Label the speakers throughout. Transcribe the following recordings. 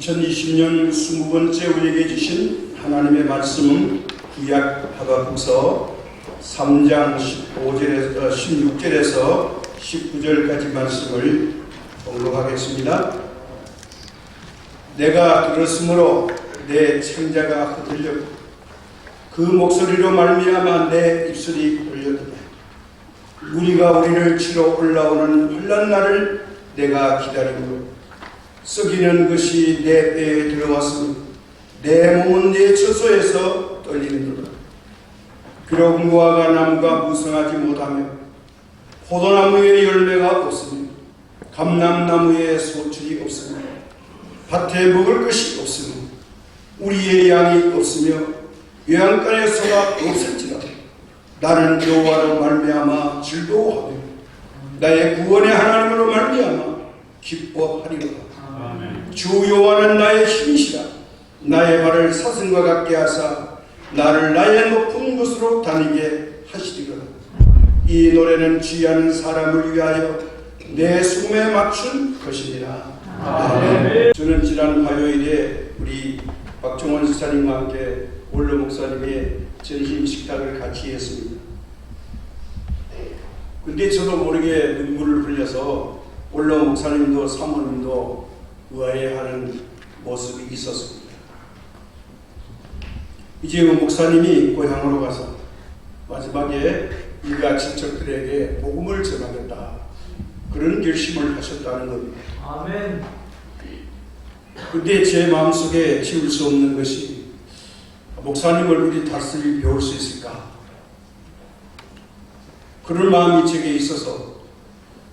Speaker 1: 2020년 20번째 우리에게 주신 하나님의 말씀은 구약 하박국서 3장 16절에서 19절까지 말씀을 봉독하겠습니다. 내가 들었으므로 내 창자가 흔들렸고 그 목소리로 말미암아 내 입술이 떨렸도다. 우리가 우리를 치러 올라오는 환난 날을 내가 기다리고 썩이는 것이 내 뼈에 들어왔으니 내 몸은 내 처소에서 떨리는도다. 비록 무화과 나무가 무성하지 못하며 포도나무에 열매가 없으며 감람나무에 소출이 없으며 밭에 먹을 것이 없으며 우리의 양이 없으며 외양간에 소가 없을지라도 나는 여호와로 말미암아 즐거워하며 나의 구원의 하나님으로 말미암아 기뻐하리로다. 주 여호와는 나의 힘이시라. 나의 발을 사슴과 같게 하사 나를 나의 높은 곳으로 다니게 하시리로다. 이 노래는 귀한 사람을 위하여 내 숨에 맞춘 것이니라. 아멘. 저는 지난 화요일에 우리 박종원 집사님과 함께 원로 목사님의 전심 식탁을 같이 했습니다. 근데 저도 모르게 눈물을 흘려서 원로 목사님도 사모님도 의아해하는 모습이 있었습니다. 이제 목사님이 고향으로 가서 마지막에 일가 친척들에게 복음을 전하겠다, 그런 결심을 하셨다는 겁니다.
Speaker 2: 아멘.
Speaker 1: 근데 제 마음속에 지울 수 없는 것이, 목사님 얼굴이 다스릴 배울 수 있을까? 그런 마음이 제게 있어서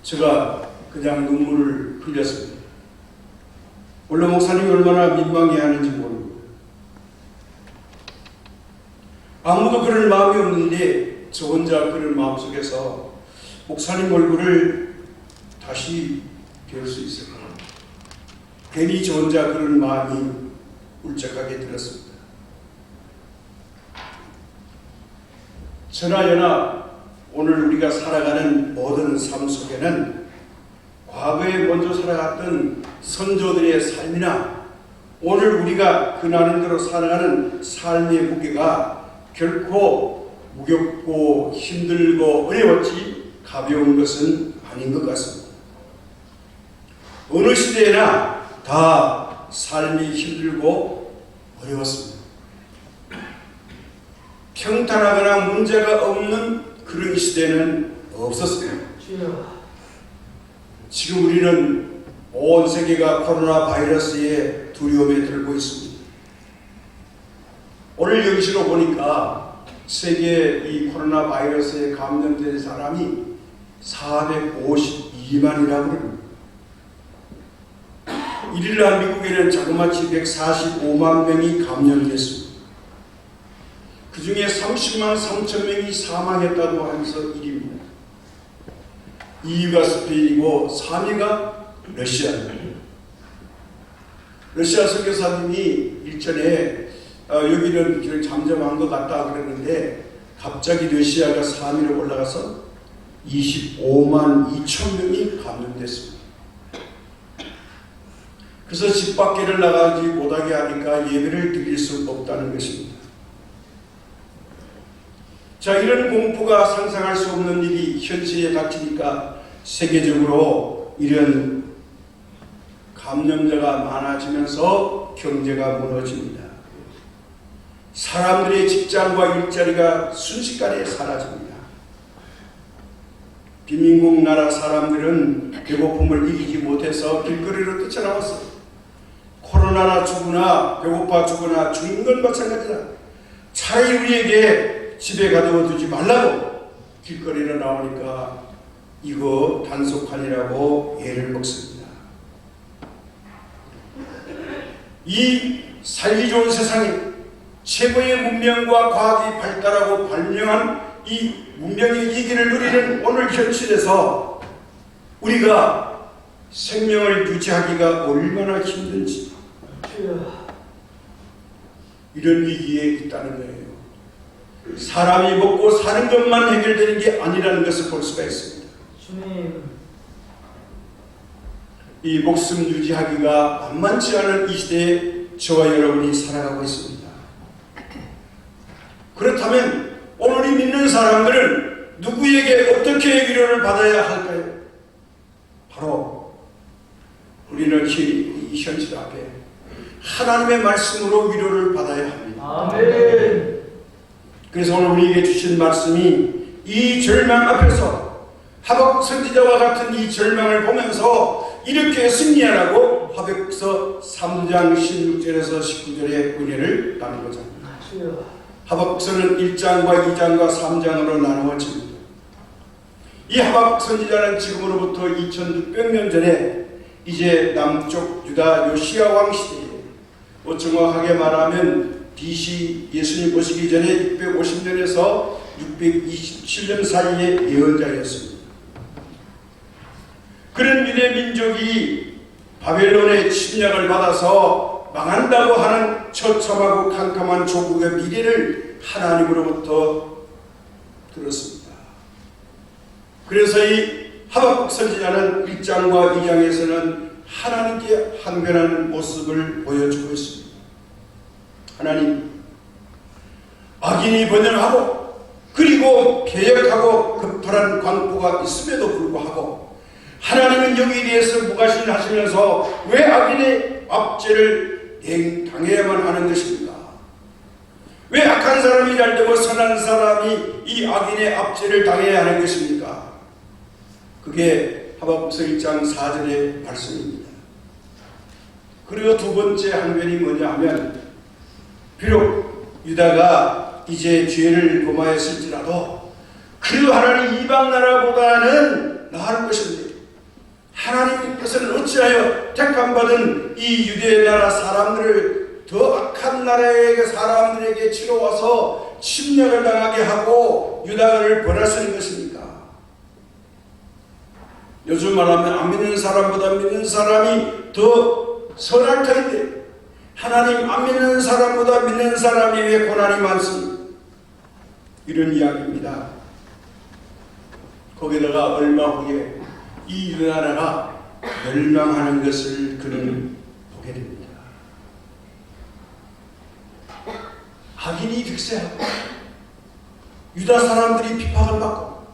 Speaker 1: 제가 그냥 눈물을 흘렸습니다. 원래 목사님이 얼마나 민망해하는지 모릅니다. 아무도 그런 마음이 없는데 저 혼자 그런 마음속에서 목사님 얼굴을 다시 배울 수 있을까? 괜히 저 혼자 그런 마음이 울적하게 들었습니다. 저나저나 오늘 우리가 살아가는 모든 삶 속에는 과거에 먼저 살아갔던 선조들의 삶이나 오늘 우리가 그 나름대로 살아가는 삶의 무게가 결코 무겁고 힘들고 어려웠지 가벼운 것은 아닌 것 같습니다. 어느 시대나 다 삶이 힘들고 어려웠습니다. 평탄하거나 문제가 없는 그런 시대는 없었습니다. 지금 우리는 온 세계가 코로나 바이러스의 두려움에 들고 있습니다. 오늘 영시로 보니까 세계 이 코로나 바이러스에 감염된 사람이 452만이라고 합니다. 일일날 미국에는 자그마치 145만 명이 감염됐습니다. 그 중에 30만 3천 명이 사망했다고 하면서 1위입니다. 2위가 스페인이고 3위가 러시아입니다. 러시아 선교사님이 일전에 여기는 그냥 잠잠한 것 같다 그랬는데 갑자기 러시아가 3위로 올라가서 25만 2천 명이 감염됐습니다. 그래서 집 밖에를 나가지 못하게 하니까 예배를 드릴 수 없다는 것입니다. 자, 이런 공포가 상상할 수 없는 일이 현실에 닥치니까 세계적으로 이런 감염자가 많아지면서 경제가 무너집니다. 사람들의 직장과 일자리가 순식간에 사라집니다. 빈민국 나라 사람들은 배고픔을 이기지 못해서 길거리로 뛰쳐나왔어요. 코로나나 죽으나 배고파 죽으나 죽는 건 마찬가지다. 차라리 우리에게 집에 가둬 두지 말라고 길거리로 나오니까 이거 단속하니라고 애를 먹습니다. 이 살기 좋은 세상에 최고의 문명과 과학이 발달하고 발명한 이 문명의 이기를 누리는 오늘 현실에서 우리가 생명을 유지하기가 얼마나 힘든지 이런 위기에 있다는 거예요. 사람이 먹고 사는 것만 해결되는 게 아니라는 것을 볼 수가 있습니다. 이 목숨 유지하기가 만만치 않은 이 시대에 저와 여러분이 살아가고 있습니다. 그렇다면 오늘 이 믿는 사람들은 누구에게 어떻게 위로를 받아야 할까요? 바로 우리는 이 현실 앞에 하나님의 말씀으로 위로를 받아야 합니다.
Speaker 2: 아멘.
Speaker 1: 그래서 오늘 우리에게 주신 말씀이 이 절망 앞에서 하박국 선지자와 같은 이 절망을 보면서 이렇게 승리하라고 하박국서 3장 16절에서 19절의 은혜를 나누고자 합니다. 하박국서는 1장과 2장과 3장으로 나누어집니다. 이 하박국 선지자는 지금으로부터 2600년 전에 이제 남쪽 유다 요시야 왕 시대에 정확하게 말하면 BC 예수님 오시기 전에 650년에서 627년 사이의 예언자였습니다. 그런 유대 민족이 바벨론의 침략을 받아서 망한다고 하는 처참하고 캄캄한 조국의 미래를 하나님으로부터 들었습니다. 그래서 이 하박국 선지자는 1장과 2장에서는 하나님께 항변하는 모습을 보여주고 있습니다. 하나님, 악인이 번영하고 그리고 개혁하고 급발한 광부가 있음에도 불구하고 하나님은 여기에 대해서 무관심하시면서 왜 악인의 압제를 당해야만 하는 것입니까? 왜 악한 사람이 잘되고 선한 사람이 이 악인의 압제를 당해야 하는 것입니까? 그게 하박국서 1장 4절의 말씀입니다. 그리고 두 번째 항변이 뭐냐 하면 비록 유다가 이제 죄를 범하였을지라도 그 하나님 이방 나라보다는 나을 것인데 하나님께서는 어찌하여 택함받은 이 유대 나라 사람들을 더 악한 나라의 사람들에게 치러와서 침략을 당하게 하고 유다를 벌하시는 것입니까? 요즘 말하면 안 믿는 사람보다 믿는 사람이 더 선할 터인데 하나님 안 믿는 사람보다 믿는 사람이 왜 고난이 많습니까? 이런 이야기입니다. 거기다가 얼마 후에 이 유다나라가 멸망하는 것을 그는 보게 됩니다. 악인이 득세하고 유다 사람들이 핍박을 받고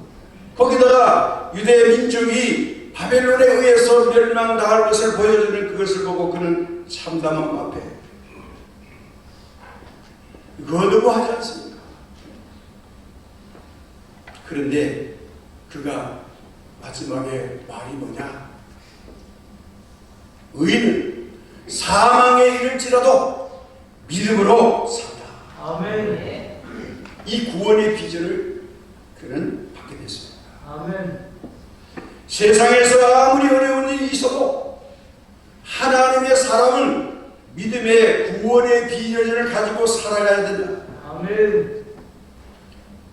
Speaker 1: 거기다가 유대 민족이 바벨론에 의해서 멸망당할 것을 보여주는 그것을 보고 그는 참담한 앞에 이거 너무하지 않습니까? 그런데 그가 마지막에 말이 뭐냐? 의인은 사망에 이를지라도 믿음으로 산다.
Speaker 2: 아멘.
Speaker 1: 이 구원의 비전을 그는 받게 됐습니다.
Speaker 2: 아멘.
Speaker 1: 세상에서 아무리 어려운 일이 있어도 하나님의 사람은 믿음의 구원의 비전을 가지고 살아가야 된다.
Speaker 2: 아멘.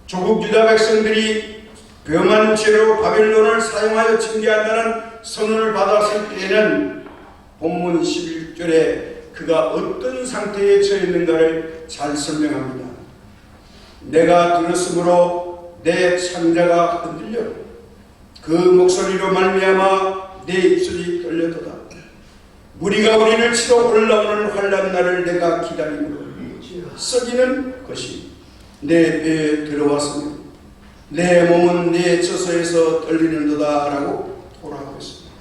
Speaker 1: 조국 유다 백성들이 병한 죄로 바벨론을 사용하여 징계한다는 선언을 받았을 때에는 본문 11절에 그가 어떤 상태에 처해 있는가를 잘 설명합니다. 내가 들었으므로 내 창자가 흔들려 그 목소리로 말미암아 내 입술이 떨려도다. 무리가 우리를 치러 올라오는 환난 날을 내가 기다림으로 썩이는 것이 내 배에 들어왔으며 내 몸은 내 처소에서 떨리는도다 라고 토로하고 있습니다.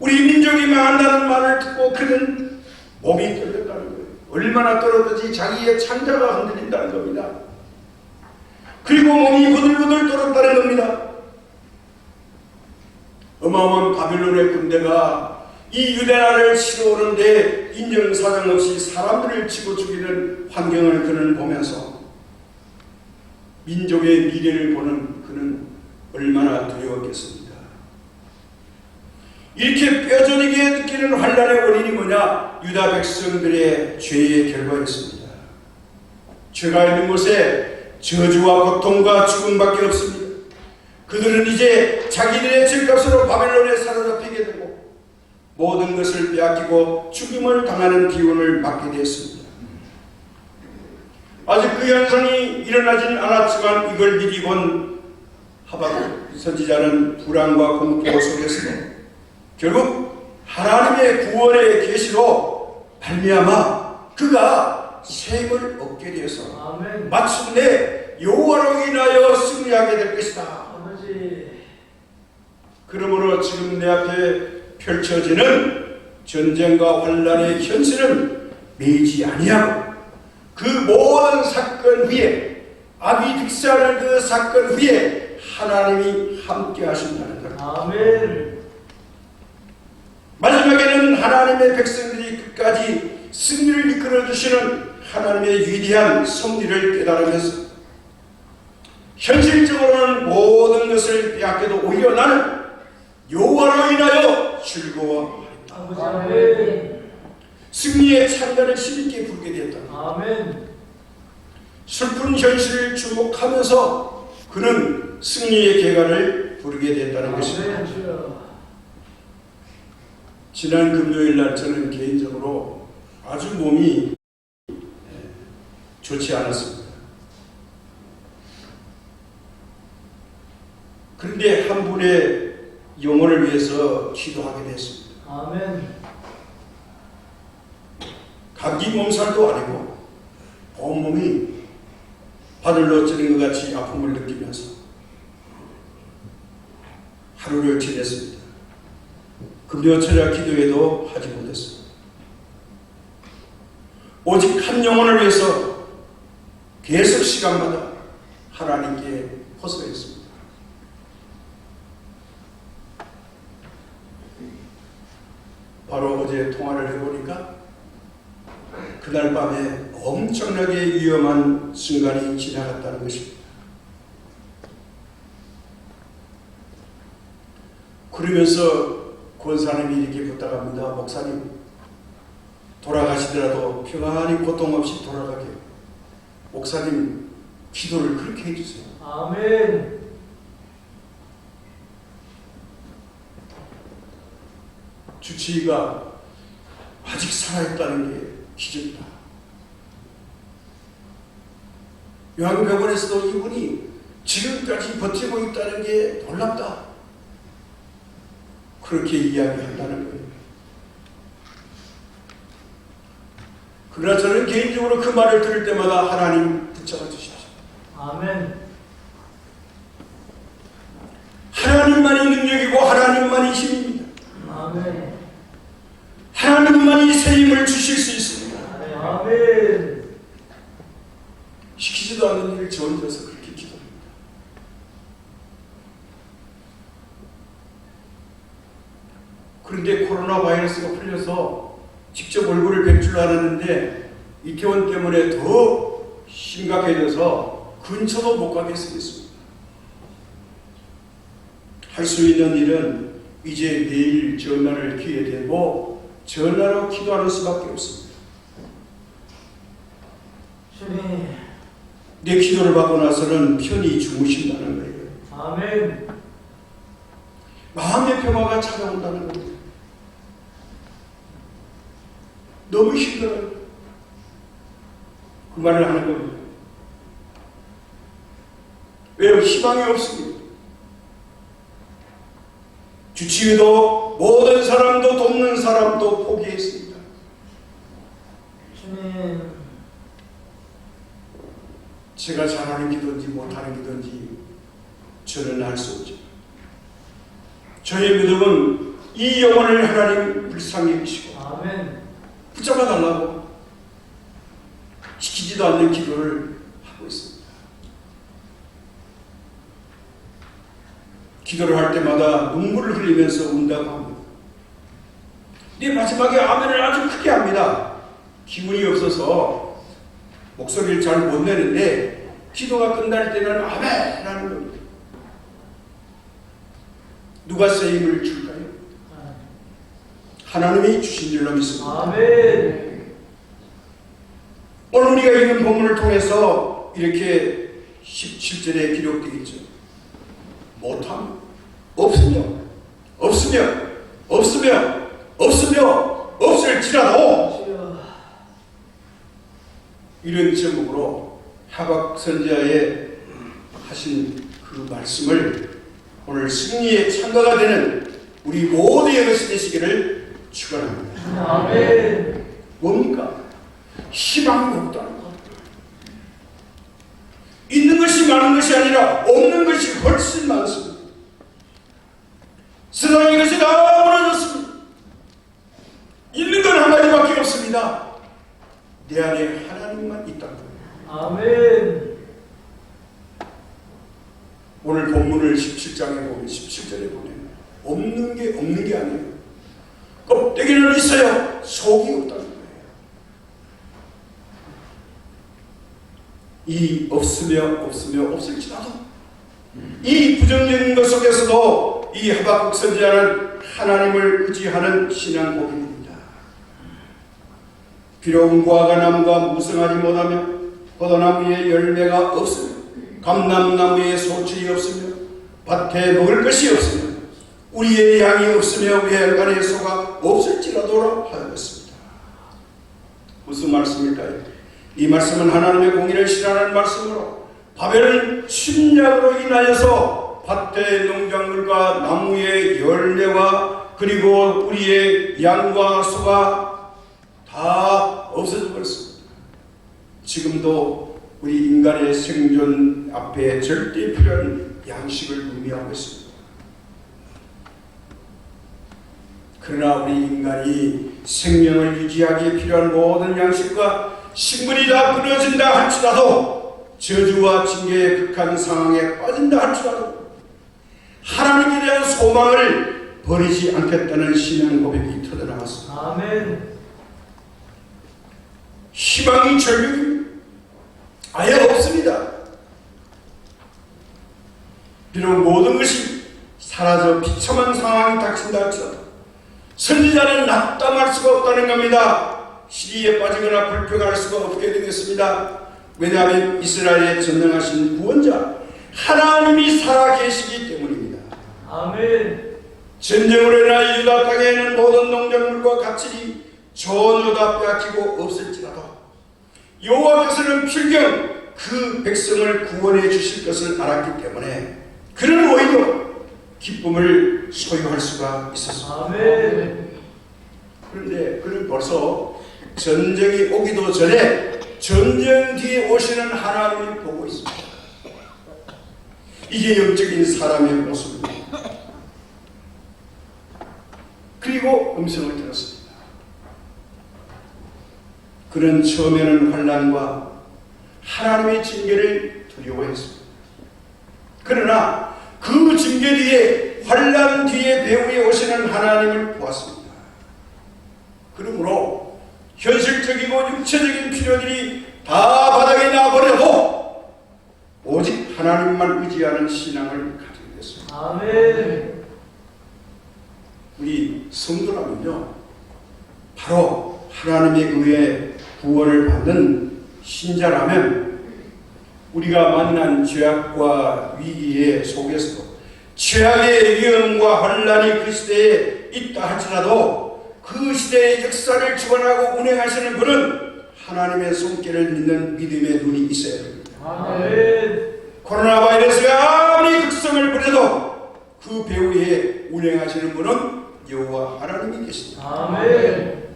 Speaker 1: 우리 민족이 망한다는 말을 듣고 그는 몸이 떨렸다는 거예요. 얼마나 떨었든지 자기의 창자가 흔들린다는 겁니다. 그리고 몸이 부들부들 떨었다는 겁니다. 어마어마한 바벨론의 군대가 이 유대나라를 치러 오는데 인정사정 없이 사람들을 치고 죽이는 환경을 그는 보면서 민족의 미래를 보는 그는 얼마나 두려웠겠습니까? 이렇게 뼈저리게 느끼는 환난의 원인이 뭐냐? 유다 백성들의 죄의 결과였습니다. 죄가 있는 곳에 저주와 고통과 죽음밖에 없습니다. 그들은 이제 자기들의 죄값으로 바벨론에 사로잡히게 되고 모든 것을 빼앗기고 죽임을 당하는 기운을 맞게 되었습니다. 아직 그 현상이 일어나지는 않았지만 이걸 미리 본 하박국 선지자는 불안과 공포 속에서 결국 하나님의 구원의 계시로 말미암아 그가 셈을 얻게 되어서
Speaker 2: 아멘.
Speaker 1: 마침내 여호와로 인하여 승리하게 될 것이다.
Speaker 2: 아버지.
Speaker 1: 그러므로 지금 내 앞에 펼쳐지는 전쟁과 환란의 현실은 매이지 아니하고 그 모든 사건 위에 악이 득세하는 그 사건 위에 하나님이 함께 하신다는 것.
Speaker 2: 아멘.
Speaker 1: 마지막에는 하나님의 백성들이 끝까지 승리를 이끌어 주시는 하나님의 위대한 섭리를 깨달으면서 현실적으로는 모든 것을 빼앗겨도 오히려 나는 여호와로 인하여 즐거워하리다.
Speaker 2: 아버지. 아멘.
Speaker 1: 승리의 찬가를 힘있게 부르게 되었다.
Speaker 2: 아멘.
Speaker 1: 슬픈 현실을 주목하면서 그는 승리의 계가를 부르게 됐다는 것입니다.
Speaker 2: 아멘. 주여.
Speaker 1: 지난 금요일 날 저는 개인적으로 아주 몸이 좋지 않았습니다. 그런데 한 분의 영혼을 위해서 기도하게 됐습니다.
Speaker 2: 아멘.
Speaker 1: 감기 몸살도 아니고 온몸이 바늘로 찌른 것 같이 아픔을 느끼면서 하루를 지냈습니다. 금요 철야 기도회도 하지 못했습니다. 오직 한 영혼을 위해서 계속 시간마다 하나님께 호소했습니다. 바로 어제 통화를 해보니까 그날 밤에 엄청나게 위험한 순간이 지나갔다는 것입니다. 그러면서 권사님이 이렇게 부탁합니다. 목사님, 돌아가시더라도 평안히 고통 없이 돌아가게 목사님 기도를 그렇게 해주세요.
Speaker 2: 아멘.
Speaker 1: 주치의가 아직 살아있다는 게 기적이다. 요한병원에서도 이분이 지금까지 버티고 있다는 게 놀랍다. 그렇게 이야기한다는 거예요. 그러나 저는 개인적으로 그 말을 들을 때마다 하나님 붙잡아 주십시오.
Speaker 2: 아멘.
Speaker 1: 하나님만이 능력이고 하나님만이 힘입니다.
Speaker 2: 아멘.
Speaker 1: 하나님만이 새 힘을 주실 수 있습니다.
Speaker 2: 아멘.
Speaker 1: 시키지도 않는 일을 저 혼자서 그렇게 기도합니다. 그런데 코로나 바이러스가 풀려서 직접 얼굴을 뵐 줄 알았는데 이태원 때문에 더 심각해져서 근처도 못 가게 생겼습니다. 할 수 있는 일은 이제 매일 전화를 귀에 대고 전화로 기도하는 수밖에 없습니다.
Speaker 2: 주님.
Speaker 1: 내 기도를 받고 나서는 편히 주무신다는 거예요.
Speaker 2: 아멘.
Speaker 1: 마음의 평화가 찾아온다는 겁니다. 너무 힘들어요. 그 말을 하는 겁니다. 왜요? 희망이 없습니다. 주치의도 모든 사람도 돕는 사람도 포기했습니다.
Speaker 2: 주님.
Speaker 1: 제가 잘하는 기도인지 못하는 기도인지 저는 알 수 없죠. 저의 믿음은 이 영혼을 하나님 불쌍히 여기시고
Speaker 2: 아멘.
Speaker 1: 붙잡아 달라고 시키지도 않는 기도를 하고 있습니다. 기도를 할 때마다 눈물을 흘리면서 운다고 합니다. 근데 마지막에 아멘을 아주 크게 합니다. 기운이 없어서 목소리를 잘 못 내는데 기도가 끝날 때는 아멘 하는 겁니다. 누가 쓰임을 줄까요? 하나님이 주신 줄로 믿습니다.
Speaker 2: 아멘.
Speaker 1: 오늘 우리가 읽은 본문을 통해서 이렇게 17절에 기록되어 있죠. 못함, 없으며, 없으며, 없으며, 없으며, 없을지라도
Speaker 2: 주여.
Speaker 1: 이런 제목으로 하박 선지자의 하신 그 말씀을 오늘 승리의 참가가 되는 우리 모두의 것이 되시기를 축원합니다.
Speaker 2: 아멘.
Speaker 1: 뭡니까? 희망이 없다는 것. 있는 것이 많은 것이 아니라 없는 것이 훨씬 많습니다. 세상의 것이 다 무너졌습니다. 있는 건 한 가지밖에 없습니다. 내 안에 하나님만 있다는 거예요.
Speaker 2: 아멘.
Speaker 1: 오늘 본문을 17장에 보면 17절에 보면 없는 게 아니에요. 껍데기는 있어요. 속이 없다는 거예요. 이 없으며 없을지라도 이 부정적인 것 속에서도 이 하박국 선지자는 하나님을 의지하는 신앙 고백입니다. 비록 무화과 나무가 무성하지 못하며 포도나무에 열매가 없으며 감람나무에 소출이 없으며 밭에 먹을 것이 없으며 우리의 양이 없으며 외양간에 소가 없을지라도 하였습니다. 무슨 말씀일까요? 이 말씀은 하나님의 공의를 실현하는 말씀으로 바벨은 침략으로 인하여서 밭의 농작물과 나무의 열매와 그리고 우리의 양과 소가 다 없어져 버렸습니다. 지금도 우리 인간의 생존 앞에 절대 필요한 양식을 의미하고 있습니다. 그러나 우리 인간이 생명을 유지하기에 필요한 모든 양식과 식물이 다 끊어진다 할지라도 저주와 징계의 극한 상황에 빠진다 할지라도 하나님에 대한 소망을 버리지 않겠다는 신앙 고백이 터져나왔습니다.
Speaker 2: 아멘.
Speaker 1: 희망이 절벽입니다. 아예 없습니다. 비록 모든 것이 사라져 비참한 상황이 닥친다 할지라도 선지자는 낙담할 수가 없다는 겁니다. 시리에 빠지거나 불평할 수가 없게 되겠습니다. 왜냐하면 이스라엘에 전능하신 구원자 하나님이 살아계시기 때문입니다.
Speaker 2: 아멘.
Speaker 1: 전쟁으로 인하여 유다 땅에 있는 모든 농작물과 가축이 전부 다 빼앗기고 없을지라도 여호와께서는 필경 그 백성을 구원해 주실 것을 알았기 때문에 그는 오히려 기쁨을 소유할 수가 있었습니다.
Speaker 2: 아멘.
Speaker 1: 그런데 그는 벌써 전쟁이 오기도 전에 전쟁 뒤에 오시는 하나님을 보고 있습니다. 이게 영적인 사람의 모습입니다. 그리고 음성을 들었습니다. 그는 처음에는 환난과 하나님의 징계를 두려워했습니다. 그러나 그 징계 뒤에 환난 뒤에 배후에 오시는 하나님을 보았습니다. 그러므로 현실적이고 육체적인 필요들이 다 바닥에 놔버려도 오직 하나님만 의지하는 신앙을 가지게 됐습니다.
Speaker 2: 아멘.
Speaker 1: 우리 성도라면요, 바로 하나님에 의해 구원을 받는 신자라면 우리가 만난 죄악과 위기의 속에서도 최악의 위험과 환난이 그 시대에 있다 할지라도 그 시대의 역사를 주관하고 운행하시는 분은 하나님의 손길을 믿는 믿음의 눈이 있어야 됩니다.
Speaker 2: 아멘.
Speaker 1: 코로나 바이러스가 아무리 극성을 부려도 그 배후에 운행하시는 분은 여호와 하나님이 계십니다.
Speaker 2: 아멘.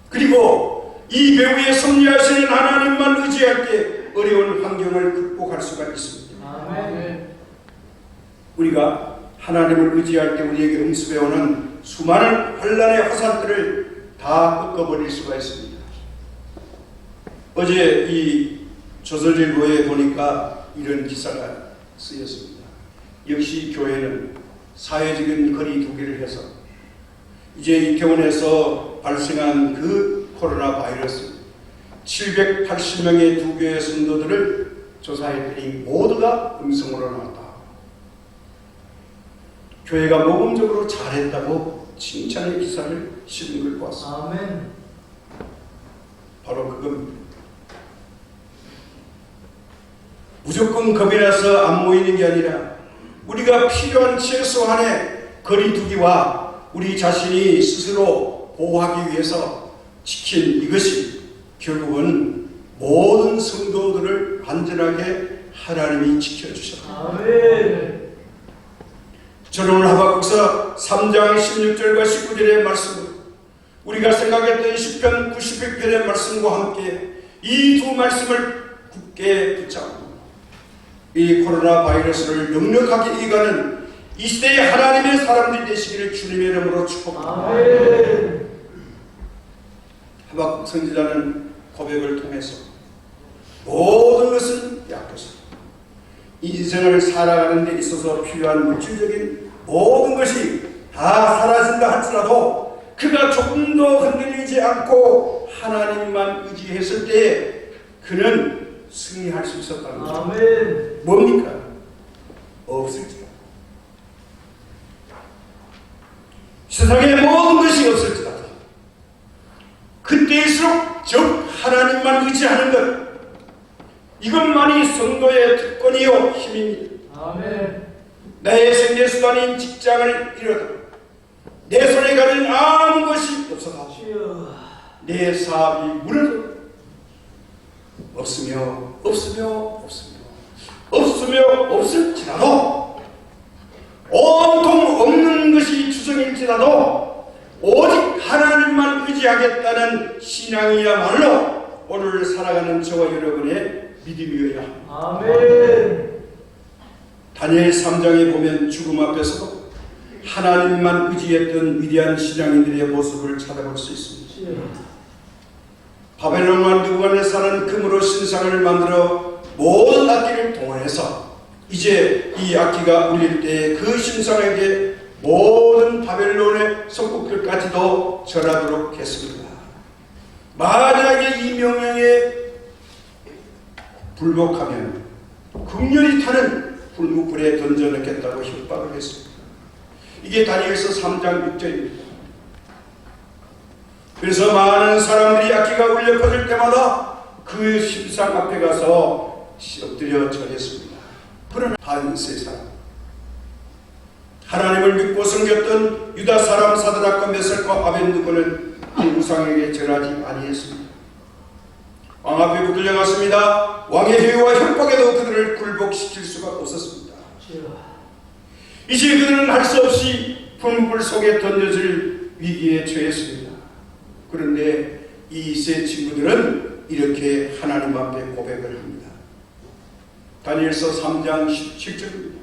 Speaker 1: 그리고 이 배후에 섭리하시는 하나님만 의지할 때 어려운 환경을 극복할 수가 있습니다.
Speaker 2: 아멘.
Speaker 1: 우리가 하나님을 의지할 때 우리에게 응습해 오는 수많은 환난의 화살들을 다 꺾어버릴 수가 있습니다. 어제 이 조선일보에 보니까 이런 기사가 쓰였습니다. 역시 교회는 사회적인 거리 두기를 해서 이제 이태원에서 발생한 그 코로나 바이러스 780명의 두 교회 성도들을 조사했더니 모두가 음성으로 나왔다. 교회가 모범적으로 잘했다고 칭찬의 기사를 실은 걸 보았습니다.
Speaker 2: 아멘.
Speaker 1: 바로 그겁니다. 무조건 겁이 나서 안 모이는 게 아니라 우리가 필요한 최소한의 거리두기와 우리 자신이 스스로 보호하기 위해서 지킨 이것이 결국은 모든 성도들을 안전하게 하나님이 지켜주셨다.
Speaker 2: 아멘.
Speaker 1: 저는 오늘 하박국서 3장 16절과 19절의 말씀으로 우리가 생각했던 시편 91편의 말씀과 함께 이 두 말씀을 굳게 붙잡고 이 코로나 바이러스를 넉넉하게 이겨는 이 시대의 하나님의 사람들이 되시기를 주님의 이름으로 축복합니다.
Speaker 2: 아멘.
Speaker 1: 하박국 선지자는 고백을 통해서 모든 것은 약해서 인생을 살아가는 데 있어서 필요한 물질적인 모든 것이 다 사라진다 할지라도 그가 조금 더 흔들리지 않고 하나님만 의지했을 때 그는 승리할 수 있었다는 거죠.
Speaker 2: 아멘.
Speaker 1: 뭡니까? 없을지라도 세상의 모든 것이 없을지라도 그때일수록 즉 하나님만 의지하는 것 이것만이 성도의 특권이요 힘입니다.
Speaker 2: 아멘.
Speaker 1: 나의 생계수단인 직장을 잃어도 내 손에 가진 아무 것이 없어도
Speaker 2: 주여.
Speaker 1: 내 사업이 무너져 없으며 없을지라도 온통 없는 것이 주성일지라도 오직 하나님만 의지하겠다는 신앙이야말로 오늘 살아가는 저와 여러분의 믿음이어야 합니다.
Speaker 2: 아멘.
Speaker 1: 다니엘 3장에 보면 죽음 앞에서도 하나님만 의지했던 위대한 신앙인들의 모습을 찾아볼 수 있습니다.
Speaker 2: 주여.
Speaker 1: 바벨론 왕 느부갓네살은 금으로 신상을 만들어 모든 악기를 동원해서 이제 이 악기가 울릴 때 그 신상에게 모든 바벨론의 성국들까지도 절하도록 했습니다. 만약에 이 명령에 불복하면 극렬히 타는 불묵불에 던져넣겠다고 협박을 했습니다. 이게 다니엘서 3장 6절입니다. 그래서 많은 사람들이 악기가 울려 퍼질 때마다 그 신상 앞에 가서 엎드려 절했습니다. 그러나 반세 사람, 하나님을 믿고 섬겼던 유다 사람 사드락과 메삭과 아벤느고는 이 우상에게 절하지 아니했습니다. 왕 앞에 붙들려갔습니다. 왕의 회유와 협박에도 그들을 굴복시킬 수가 없었습니다. 이제 그들은 할 수 없이 불물 속에 던져질 위기에 처했습니다. 그런데 이 세 친구들은 이렇게 하나님 앞에 고백을 합니다. 다니엘서 3장 17절입니다.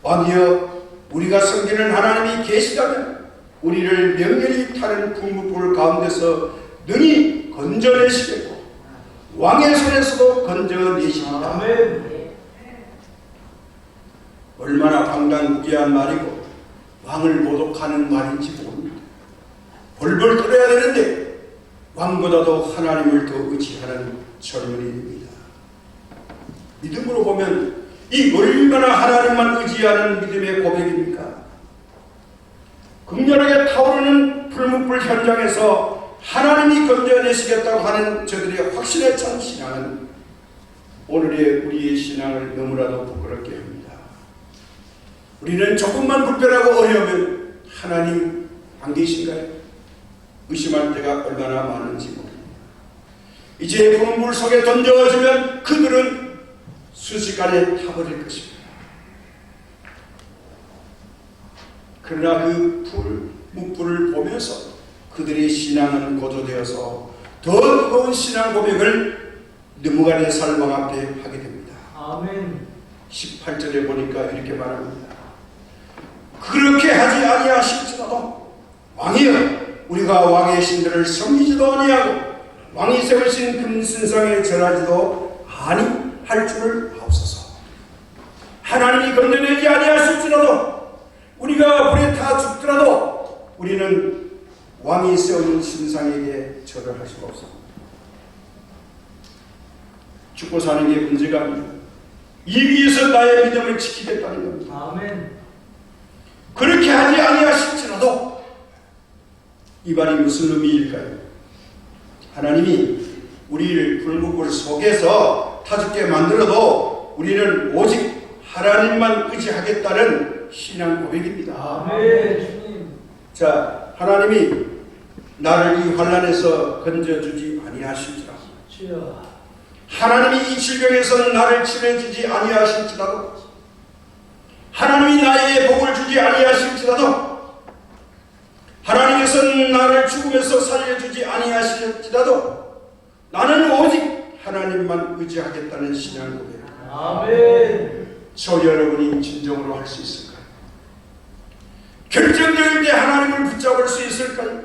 Speaker 1: 왕이여, 우리가 섬기는 하나님이 계시다면 우리를 명렬히 타는 불무불 가운데서 능히 건져내시겠고 왕의 손에서도 건져내십니다.
Speaker 2: 아멘.
Speaker 1: 얼마나 방당무계한 말이고 왕을 모독하는 말인지 모릅니다. 벌벌 떨어야 되는데 왕보다도 하나님을 더 의지하는 젊은이입니다. 믿음으로 보면 이 얼마나 하나님만 의지하는 믿음의 고백입니까? 극렬하게 타오르는 불묵불 현장에서 하나님이 건져내시겠다고 하는 저들의 확신에 찬 신앙은 오늘의 우리의 신앙을 너무나도 부끄럽게 합니다. 우리는 조금만 불편하고 어려우면 하나님 안 계신가요? 의심할 때가 얼마나 많은지 모릅니다. 이제 불물 속에 던져지면 그들은 순식간에 타버릴 것입니다. 그러나 그 묵불을 보면서 그들의 신앙은 고조되어서 더 뜨거운 신앙 고백을 느부갓네살 왕 앞에 하게 됩니다.
Speaker 2: 아멘.
Speaker 1: 18절에 보니까 이렇게 말합니다. 그렇게 하지 아니하실지라도 왕이여, 우리가 왕의 신들을 섬기지도 아니하고 왕이 세우신 금신상에 절하지도 아니할 줄을 아옵소서. 하나님이 건져내지 아니하실지라도 우리가 불에 타 죽더라도 우리는 왕이 세운 신상에게 절을 할 수가 없습니다. 죽고 사는 게 문제가 아닙니다. 이 위에서 나의 믿음을 지키겠다는 겁니다.
Speaker 2: 아멘.
Speaker 1: 그렇게 하지 아니하실지라도 이 말이 무슨 의미일까요? 하나님이 우리를 불묵불 속에서 타죽게 만들어도 우리는 오직 하나님만 의지하겠다는 신앙 고백입니다.
Speaker 2: 아멘. 주님.
Speaker 1: 자, 하나님이 나를 이 환난에서 건져주지 아니하실지라도,
Speaker 2: 주여.
Speaker 1: 하나님이 이 질병에서 나를 치료해주지 아니하실지라도, 하나님이 나에게 복을 주지 아니하실지라도, 하나님께서는 나를 죽음에서 살려주지 아니하실지라도 나는 오직 하나님만 의지하겠다는 신앙 고백.
Speaker 2: 아멘.
Speaker 1: 저 여러분이 진정으로 할 수 있을까요? 결정적일 때 하나님을 붙잡을 수 있을까요?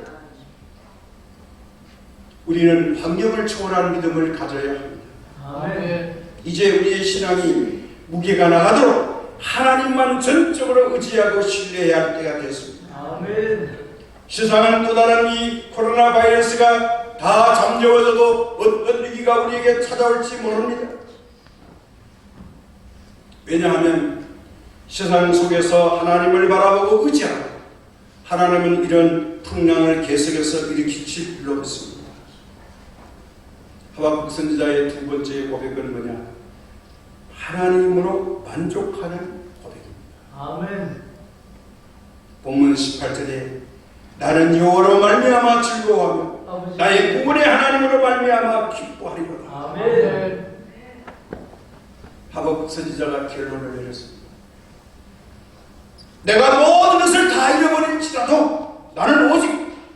Speaker 1: 우리는 환경을 초월한 믿음을 가져야 합니다.
Speaker 2: 아멘.
Speaker 1: 이제 우리의 신앙이 무게가 나가도록 하나님만 전적으로 의지하고 신뢰해야 할 때가 됐습니다.
Speaker 2: 아멘.
Speaker 1: 세상은 또 다른 이 코로나 바이러스가 다 잠재워져도 어떤 위기가 우리에게 찾아올지 모릅니다. 왜냐하면 세상 속에서 하나님을 바라보고 의지하고 하나님은 이런 풍랑을 계속해서 일으키실 줄로 믿습니다. 하박국 선지자의 두 번째 고백은 뭐냐? 하나님으로 만족하는 고백입니다.
Speaker 2: 아멘.
Speaker 1: 본문 18절에 나는 여호와로 말미암아 즐거워하며
Speaker 2: 아버지.
Speaker 1: 나의 구원의 하나님으로 말미암아 기뻐하리로다.
Speaker 2: 아멘.
Speaker 1: 하박국 선지자가 결론을 내렸습니다. 내가 모든 것을 다 잃어버릴지라도 나는 오직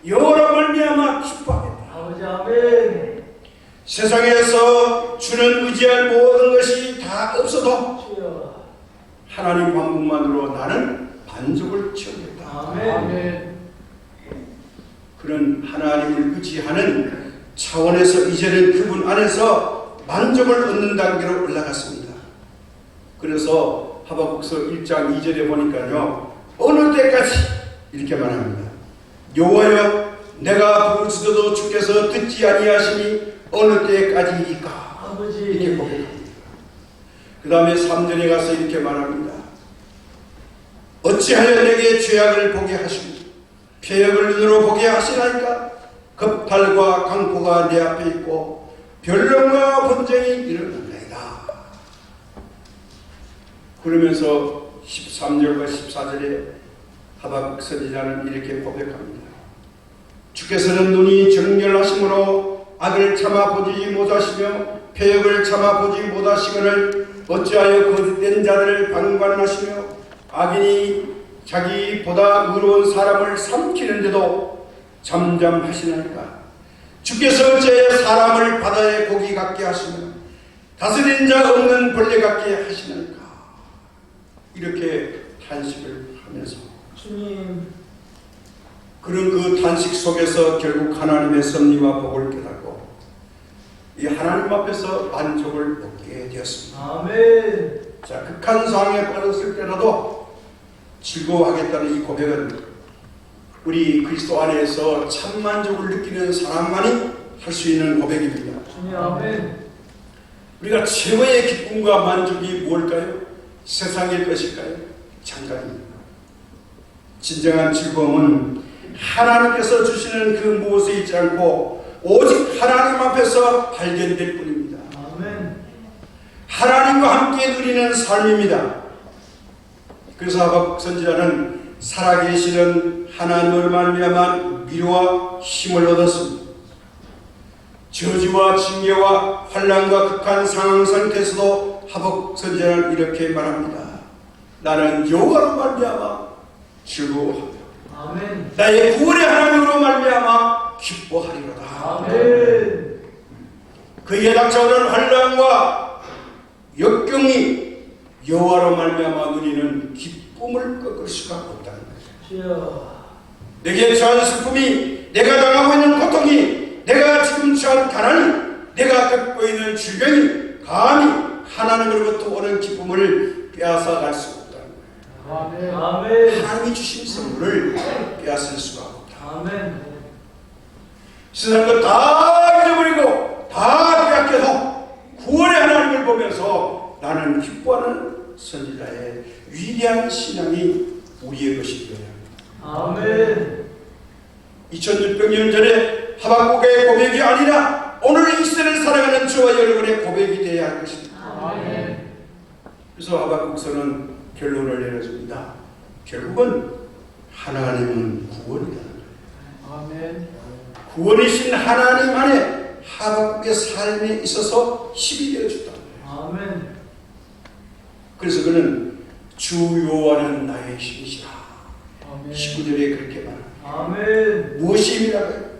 Speaker 1: 여호와로 말미암아 기뻐하겠다.
Speaker 2: 아버지. 아멘.
Speaker 1: 세상에서 주는 의지할 모든 것이 다 없어도
Speaker 2: 주여.
Speaker 1: 하나님 한 분만으로 나는 만족을 취하겠다.
Speaker 2: 아멘.
Speaker 1: 그런 하나님을 의지하는 차원에서 이제는 그분 안에서 만족을 얻는 단계로 올라갔습니다. 그래서 하박국서 1장 2절에 보니까요, 어느 때까지 이렇게 말합니다. 여호와여, 내가 부르짖어도 주께서 듣지 아니하시니 어느 때까지이까?
Speaker 2: 아버지.
Speaker 1: 이렇게 고백합니다. 그 다음에 3절에 가서 이렇게 말합니다. 어찌하여 내게 죄악을 보게 하시고 패역을 눈으로 보게 하시나이까? 겁탈과 강포가 내 앞에 있고 변론과 분쟁이 일어난다이다. 그러면서 13절과 14절에 하박국 선지자는 이렇게 고백합니다. 주께서는 눈이 정결하심으로 악을 참아보지 못하시며 패역을 참아보지 못하시거늘 어찌하여 거짓된 자들을 방관하시며 악인이 자기보다 의로운 사람을 삼키는데도 잠잠하시나이까? 주께서 어찌하여 사람을 바다의 고기 같게 하시며 다스린 자 없는 벌레 같게 하시나이까? 이렇게 탄식을 하면서
Speaker 2: 주님.
Speaker 1: 그런 그 탄식 속에서 결국 하나님의 섭리와 복을 깨닫고 이 하나님 앞에서 만족을 얻게 되었습니다.
Speaker 2: 아멘.
Speaker 1: 자, 극한 상황에 빠졌을 때라도 즐거워하겠다는 이 고백은 우리 그리스도 안에서 참 만족을 느끼는 사람만이 할 수 있는 고백입니다.
Speaker 2: 주님. 아멘.
Speaker 1: 우리가 최고의 기쁨과 만족이 뭘까요? 세상의 것일까요? 잠깐입니다. 진정한 즐거움은 하나님께서 주시는 그 무엇에 있지 않고 오직 하나님 앞에서 발견될 뿐입니다.
Speaker 2: 아멘.
Speaker 1: 하나님과 함께 누리는 삶입니다. 그래서 하박국 선지자는 살아계시는 하나님을 말미암아 위로와 힘을 얻었습니다. 저주와 징계와 환난과 극한 상황 상태에서도 하박국 선지자는 이렇게 말합니다. 나는 여호와로 말미암아 즐거워하며
Speaker 2: 아멘.
Speaker 1: 나의 구원의 하나님으로 말미암아 기뻐하리로다.
Speaker 2: 아멘.
Speaker 1: 그에게 닥쳐오는 환난과 역경이 여호와로 말미암아 누리는 기쁨을 꺾을 수가 없다는 거죠.
Speaker 2: 주여.
Speaker 1: 내게 처한 슬픔이, 내가 당하고 있는 고통이, 내가 지금 처한 가난이, 내가 겪고 있는 질병이 감히 하나님으로부터 오는 기쁨을 빼앗아갈 수 없다는 거예요.
Speaker 2: 아멘. 아멘.
Speaker 1: 하나님이 주신 선물을 빼앗을 수가 없다.
Speaker 2: 아멘.
Speaker 1: 세상 것 다 잊어버리고 다 빼앗겨도 구원의 하나님을 보면서 나는 기뻐하는 선지자의 위대한 신앙이 우리의 것이 되어야 합니다.
Speaker 2: 아멘.
Speaker 1: 2600년 전에 하박국의 고백이 아니라 오늘 이 시대를 살아가는 저와 여러분의 고백이 되어야 할 것입니다.
Speaker 2: 아멘.
Speaker 1: 그래서 하박국서는 결론을 내려줍니다. 결국은 하나님은 구원이라는 거예요.
Speaker 2: 아멘.
Speaker 1: 구원이신 하나님 안에 하박국의 삶에 있어서 힘이 되어준다.
Speaker 2: 아멘.
Speaker 1: 그래서 그는 주 여호와는 나의 힘이시라.
Speaker 2: 아멘.
Speaker 1: 19절에 그렇게 말합니다.
Speaker 2: 아멘.
Speaker 1: 무엇이 힘이라고요?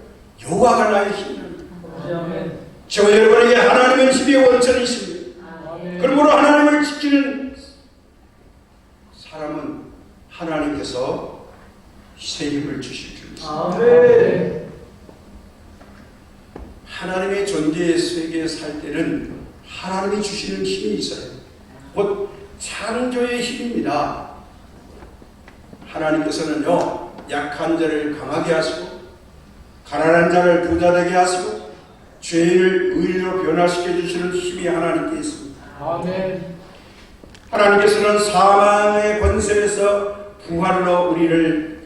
Speaker 1: 여호와가 나의 힘이랍니다.
Speaker 2: 아멘.
Speaker 1: 저와 여러분에게 하나님은 힘의 원천이십니다.
Speaker 2: 아멘.
Speaker 1: 그러므로 하나님을 지키는 사람은 하나님께서 새 힘을 주실 줄 믿습니다.
Speaker 2: 아멘.
Speaker 1: 하나님의 존재 세계에 살 때는 하나님이 주시는 힘이 있어요. 곧 창조의 힘입니다. 하나님께서는요, 약한 자를 강하게 하시고 가난한 자를 부자 되게 하시고 죄인을 의인으로 변화시켜 주시는 힘이 하나님께 있습니다.
Speaker 2: 아멘.
Speaker 1: 하나님께서는 사망의 권세에서 부활로 우리를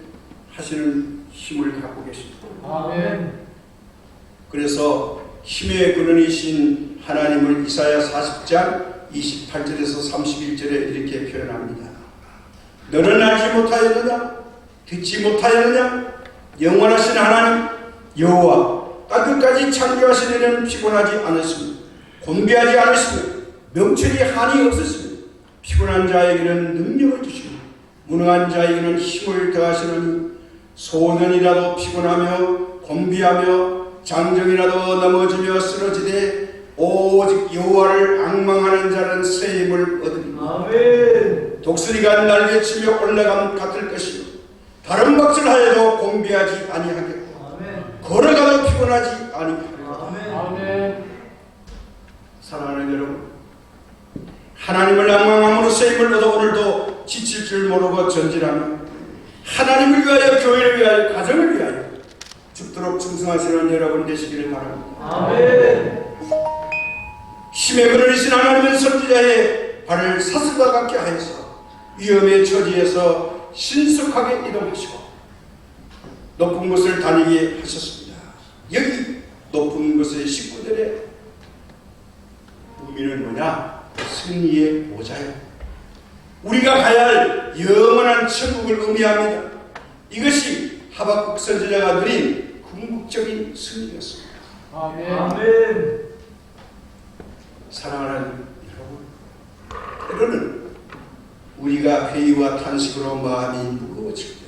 Speaker 1: 하시는 힘을 갖고 계십니다.
Speaker 2: 아멘.
Speaker 1: 그래서 힘의 근원이신 하나님을 이사야 40장 28절에서 31절에 이렇게 표현합니다. 너는 알지 못하였느냐? 듣지 못하였느냐? 영원하신 하나님 여호와 끝까지 창조하신 이는 피곤하지 않으시며 곤비하지 않으시며 명철이 한이 없으시며 피곤한 자에게는 능력을 주시며 무능한 자에게는 힘을 더하시느니 소년이라도 피곤하며 곤비하며 장정이라도 넘어지며 쓰러지되 오직 여호와를 앙망하는 자는 새 힘을 얻으리니
Speaker 2: 아멘.
Speaker 1: 독수리가 날개치며 올라감 같을 것이요 다른 박질 하여도 곤비하지 아니하겠고
Speaker 2: 아멘.
Speaker 1: 걸어가도 피곤하지 아니하리로다.
Speaker 2: 아멘. 아멘.
Speaker 1: 사랑하는 여러분, 하나님을 앙망함으로 새 힘을 얻어 오늘도 지칠 줄 모르고 전진하며 하나님을 위하여 교회를 위하여 가정을 위하여 죽도록 충성하시는 여러분 되시기를 바랍니다.
Speaker 2: 아멘.
Speaker 1: 힘의 근원이신 하나님은 선지자의 발을 사슬과 같게 하여서 위험의 처지에서 신속하게 이동하시고 높은 곳을 다니게 하셨습니다. 여기 높은 곳의 19절에 의미는 뭐냐? 승리의 모자요. 우리가 가야 할 영원한 천국을 의미합니다. 이것이 하박국 선지자가 누린 궁극적인 승리였습니다.
Speaker 2: 아멘. 아멘.
Speaker 1: 사랑하는 여러분, 때로는 우리가 회의와 탄식으로 마음이 무거워질 때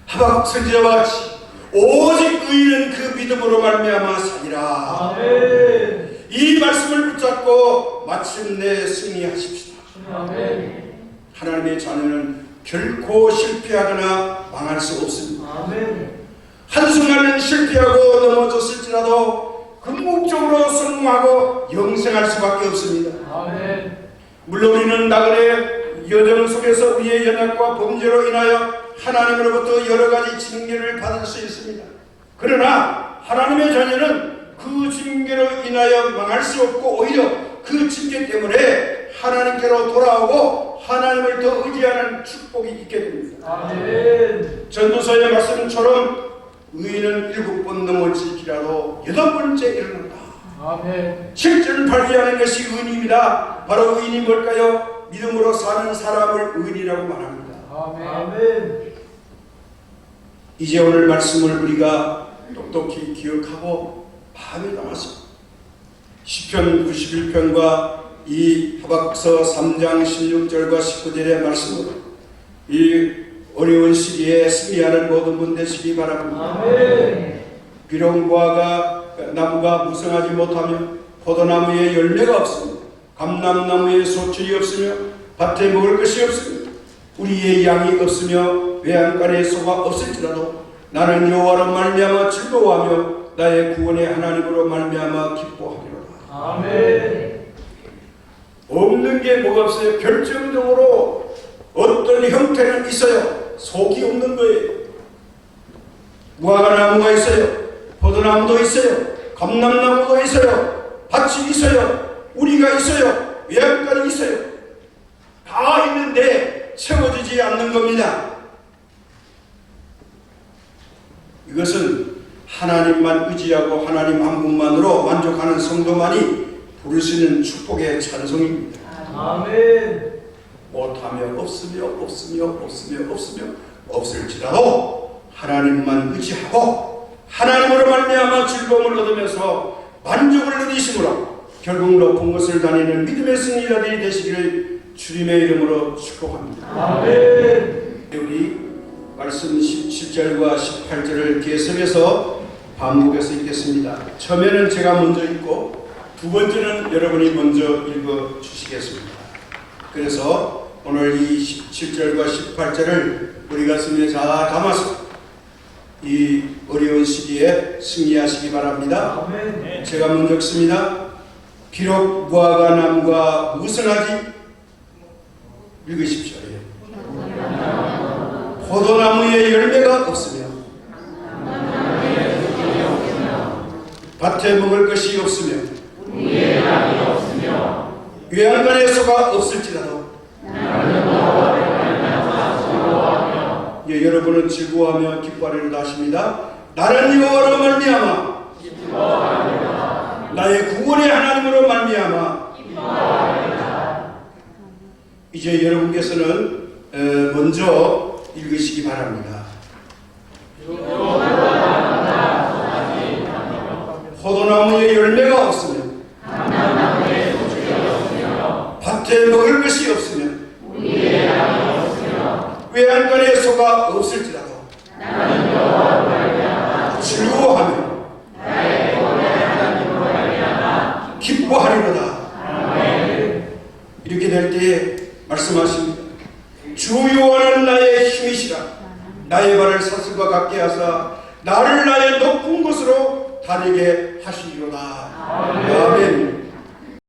Speaker 1: 하박국 선지자와 같이 오직 의인은 그 믿음으로 말미암아 살리라.
Speaker 2: 아멘.
Speaker 1: 이 말씀을 붙잡고 마침내 승리하십시다.
Speaker 2: 아멘.
Speaker 1: 하나님의 자녀는 결코 실패하거나 망할 수 없습니다.
Speaker 2: 아멘.
Speaker 1: 한순간은 실패하고 넘어졌을지라도 궁극적으로 성공하고 영생할 수밖에 없습니다.
Speaker 2: 아멘.
Speaker 1: 물론 우리는 나그네 여정 속에서 우리의 연약과 범죄로 인하여 하나님으로부터 여러 가지 징계를 받을 수 있습니다. 그러나 하나님의 자녀는 그 징계로 인하여 망할 수 없고 오히려 그 징계 때문에 하나님께로 돌아오고 하나님을 더 의지하는 축복이 있게 됩니다.
Speaker 2: 아멘.
Speaker 1: 전도서의 말씀처럼 의인은 7번 넘어질지라도 8번째 일어난다.
Speaker 2: 아멘.
Speaker 1: 실제를 발휘하는 것이 의인입니다. 바로 의인이 뭘까요? 믿음으로 사는 사람을 의인이라고 말합니다.
Speaker 2: 아멘.
Speaker 1: 이제 오늘 말씀을 우리가 똑똑히 기억하고 마음에 담아서 시편 91편과 이 하박국서 3장 16절과 19절의 말씀으로 이 어려운 시기에 승리하는 모든 분 되시기 바랍니다.
Speaker 2: 아멘.
Speaker 1: 비록 나무가 무성하지 못하며 포도나무에 열매가 없으며 감람나무에 소출이 없으며 밭에 먹을 것이 없으며 우리의 양이 없으며 외양간에 소가 없을지라도 나는 여호와로 말미암아 즐거워하며 나의 구원의 하나님으로 말미암아 기뻐하리로다.
Speaker 2: 아멘.
Speaker 1: 없는 게 뭐가 없어요? 결정적으로 어떤 형태는 있어요. 속이 없는 거예요. 무화과나무가 있어요. 포도나무도 있어요. 감람나무도 있어요. 밭이 있어요. 우리가 있어요. 외양간이 있어요. 다 있는데 채워지지 않는 겁니다. 이것은 하나님만 의지하고 하나님 한 분만으로 만족하는 성도만이 부를 수 있는 축복의 찬송입니다.
Speaker 2: 아멘.
Speaker 1: 못하며 없으며 없을지라도 하나님만 의지하고 하나님으로 말미암아 즐거움을 얻으면서 만족을 누리심으로 결국 높은 곳을 다니는 믿음의 승리자들이 되시기를 주님의 이름으로 축복합니다.
Speaker 2: 아멘.
Speaker 1: 우리 말씀 17절과 18절을 계속해서 반복해서 읽겠습니다. 처음에는 제가 먼저 읽고 두 번째는 여러분이 먼저 읽어 주시겠습니다. 그래서 오늘 이 17절과 18절을 우리 가슴에 잘 담아서 이 어려운 시기에 승리하시기 바랍니다.
Speaker 2: 아멘.
Speaker 1: 제가 먼저 읽습니다. 비록 무화과 나무가 무성하지 읽으십시오. 포도나무에 열매가 없으며 밭에 먹을 것이 없으며 외양간에 소가 없을지라도 예, 여러분은 즐거워하며 기뻐하리로다 하십니다. 나는 여호와로 말미암아 나의 구원의 하나님으로 말미암아 이제 여러분께서는 먼저 읽으시기 바랍니다. 포도나무에 열매가 없으며 밭에 먹을 것이 없으며 외양간에 소가 없을지라도 즐거워하며 기뻐하리로다. 이렇게 될 때에 말씀하십니다. 주 여호와는 나의 힘이시라. 나의 발을 사슬과 같게 하사 나를 나의 높은 곳으로 다니게 하시리로다. 아멘.